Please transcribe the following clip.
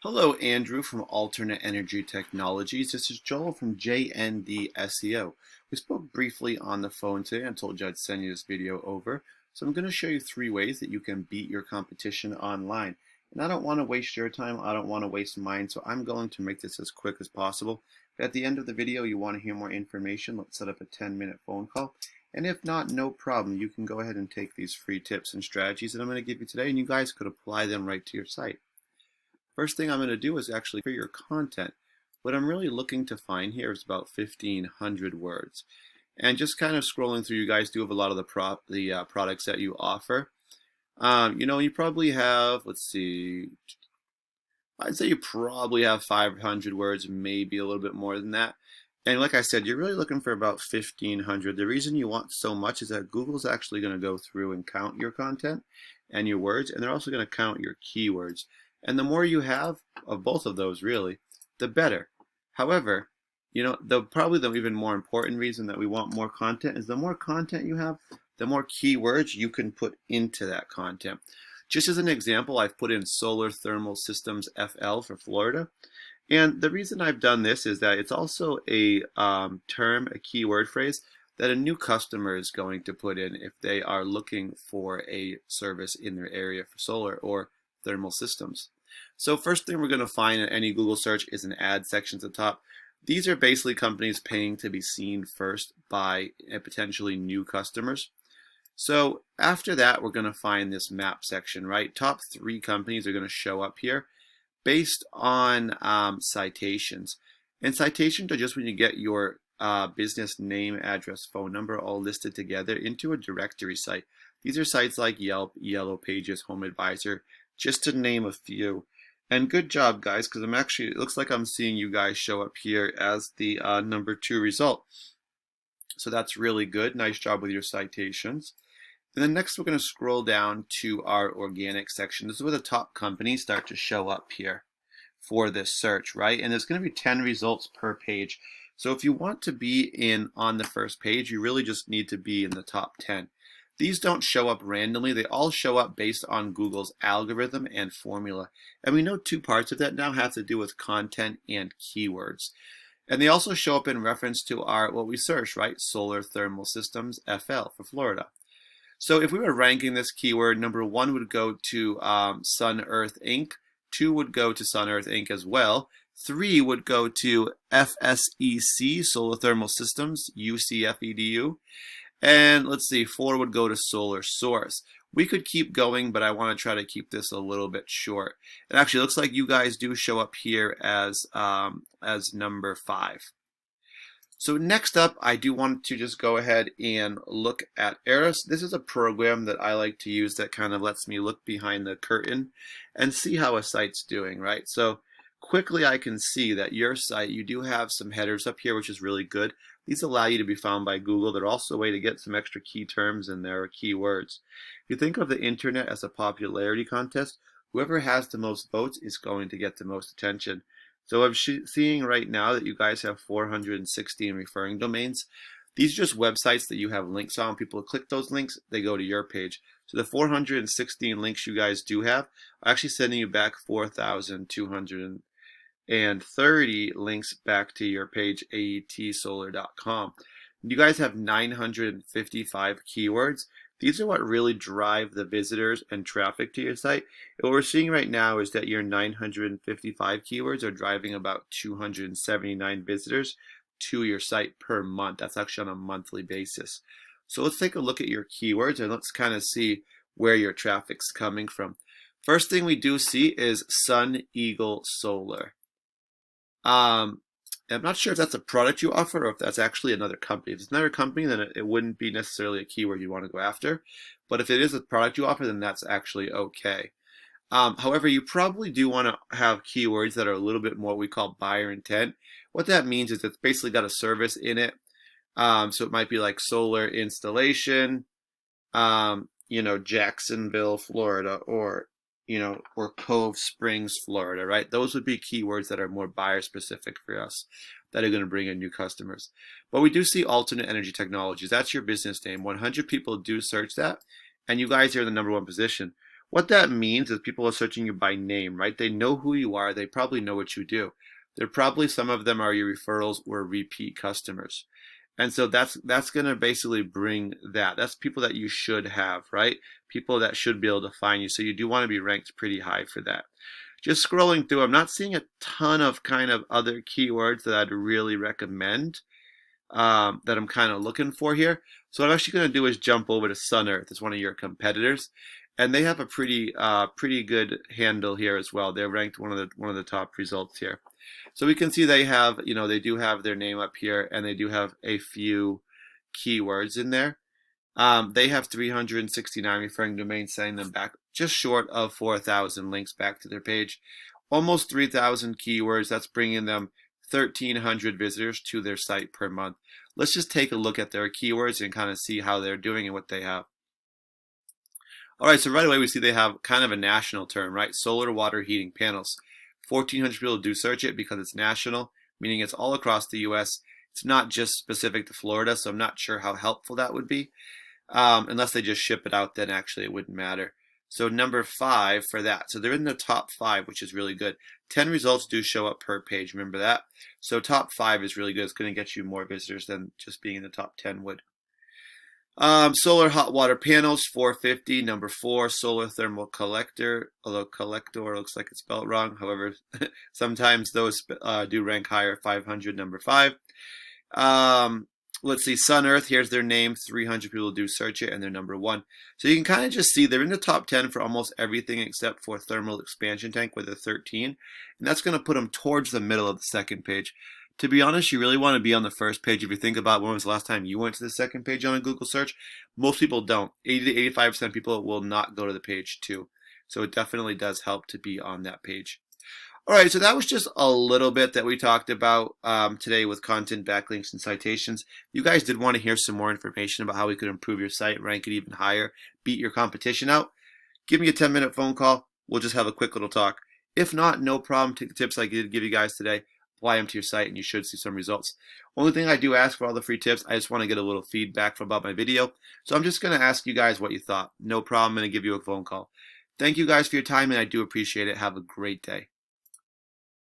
Hello, Andrew from Alternate Energy Technologies. This is Joel from JND SEO. We spoke briefly on the phone today. I told you I'd send you this video over. So I'm going to show you 3 ways that you can beat your competition online. And I don't want to waste your time. I don't want to waste mine. So I'm going to make this as quick as possible. If at the end of the video you want to hear more information, let's set up a 10-minute phone call. And if not, no problem. You can go ahead and take these free tips and strategies that I'm going to give you today, and you guys could apply them right to your site. First thing I'm going to do is actually for your content. What I'm really looking to find here is about 1,500 words. And just kind of scrolling through, you guys do have a lot of the products that you offer. You probably have, let's see, I'd say you probably have 500 words, maybe a little bit more than that. And like I said, you're really looking for about 1,500. The reason you want so much is that Google's actually going to go through and count your content and your words, and they're also going to count your keywords. And the more you have of both of those, really, the better. However, probably the even more important reason that we want more content is the more content you have, the more keywords you can put into that content. Just as an example, I've put in solar thermal systems FL for Florida. And the reason I've done this is that it's also a term, a keyword phrase that a new customer is going to put in if they are looking for a service in their area for solar or thermal systems. So first thing we're going to find in any Google search is an ad section at the top. These are basically companies paying to be seen first by potentially new customers. So after that, we're going to find this map section, right? Top 3 companies are going to show up here based on citations. And citations are just when you get your business name, address, phone number all listed together into a directory site. These are sites like Yelp, Yellow Pages, Home Advisor, just to name a few. And good job, guys, because it looks like I'm seeing you guys show up here as the number 2 result. So that's really good. Nice job with your citations. And then next we're going to scroll down to our organic section. This is where the top companies start to show up here for this search, right? And there's going to be 10 results per page. So if you want to be on the first page, you really just need to be in the top 10. These don't show up randomly. They all show up based on Google's algorithm and formula. And we know 2 parts of that now have to do with content and keywords. And they also show up in reference to what we search, right? Solar thermal systems FL for Florida. So if we were ranking this keyword, number 1 would go to Sun Earth Inc. 2 would go to Sun Earth Inc. as well. 3 would go to FSEC, Solar Thermal Systems, UCFEDU. And let's see, 4 would go to Solar Source. We could keep going, but I want to try to keep this a little bit short. It actually looks like you guys do show up here as number 5. So next up, I do want to just go ahead and look at Eris. This is a program that I like to use that kind of lets me look behind the curtain and see how a site's doing, right? So quickly I can see that your site, you do have some headers up here, which is really good. These allow you to be found by Google. They're also a way to get some extra key terms in there or keywords. If you think of the internet as a popularity contest, whoever has the most votes is going to get the most attention. So I'm seeing right now that you guys have 416 referring domains. These are just websites that you have links on. People click those links, they go to your page. So the 416 links you guys do have are actually sending you back 4,230 links back to your page, aetsolar.com. You guys have 955 keywords. These are what really drive the visitors and traffic to your site. And what we're seeing right now is that your 955 keywords are driving about 279 visitors to your site per month. That's actually on a monthly basis. So let's take a look at your keywords and let's kind of see where your traffic's coming from. First thing we do see is Sun Eagle Solar. I'm not sure if that's a product you offer or if that's actually another company. If it's another company, then it wouldn't be necessarily a keyword you want to go after. But if it is a product you offer, then that's actually okay. However, you probably do want to have keywords that are a little bit more what we call buyer intent. What that means is it's basically got a service in it. So it might be like solar installation, Jacksonville, Florida, or Cove Springs, Florida, right? Those would be keywords that are more buyer specific for us that are going to bring in new customers. But we do see alternate energy technologies. That's your business name. 100 people do search that, and you guys are in the number 1 position. What that means is people are searching you by name, right? They know who you are. They probably know what you do. They're probably, some of them are your referrals or repeat customers. And so that's going to basically bring that. That's people that you should have, right? People that should be able to find you. So you do want to be ranked pretty high for that. Just scrolling through, I'm not seeing a ton of kind of other keywords that I'd really recommend, that I'm kind of looking for here. So what I'm actually going to do is jump over to Sun Earth. It's one of your competitors, and they have a pretty good handle here as well. They're ranked one of the top results here. So we can see they have, they do have their name up here, and they do have a few keywords in there. They have 369 referring domains, sending them back just short of 4,000 links back to their page. Almost 3,000 keywords. That's bringing them 1,300 visitors to their site per month. Let's just take a look at their keywords and kind of see how they're doing and what they have. All right, so right away we see they have kind of a national term, right? Solar water heating panels. 1,400 people do search it because it's national, meaning it's all across the U.S. It's not just specific to Florida, so I'm not sure how helpful that would be. Unless they just ship it out, then actually it wouldn't matter. So number 5 for that. So they're in the top 5, which is really good. 10 results do show up per page. Remember that? So top 5 is really good. It's going to get you more visitors than just being in the top 10 would. Solar hot water panels, 450. Number 4, solar thermal collector. Although collector looks like it's spelled wrong. However, sometimes those do rank higher. 500. Number 5. Let's see, Sun Earth, here's their name. 300 people do search it, and they're number 1. So you can kind of just see they're in the top 10 for almost everything except for thermal expansion tank with a 13. And that's going to put them towards the middle of the second page. To be honest, you really want to be on the first page. If you think about when was the last time you went to the second page on a Google search, most people don't. 80 to 85% of people will not go to the page 2. So it definitely does help to be on that page. All right, so that was just a little bit that we talked about today with content, backlinks, and citations. If you guys did want to hear some more information about how we could improve your site, rank it even higher, beat your competition out, give me a 10-minute phone call. We'll just have a quick little talk. If not, no problem. Take the tips I did give you guys today, apply them to your site, and you should see some results. Only thing I do ask for all the free tips, I just want to get a little feedback about my video. So I'm just going to ask you guys what you thought. No problem. I'm going to give you a phone call. Thank you guys for your time, and I do appreciate it. Have a great day.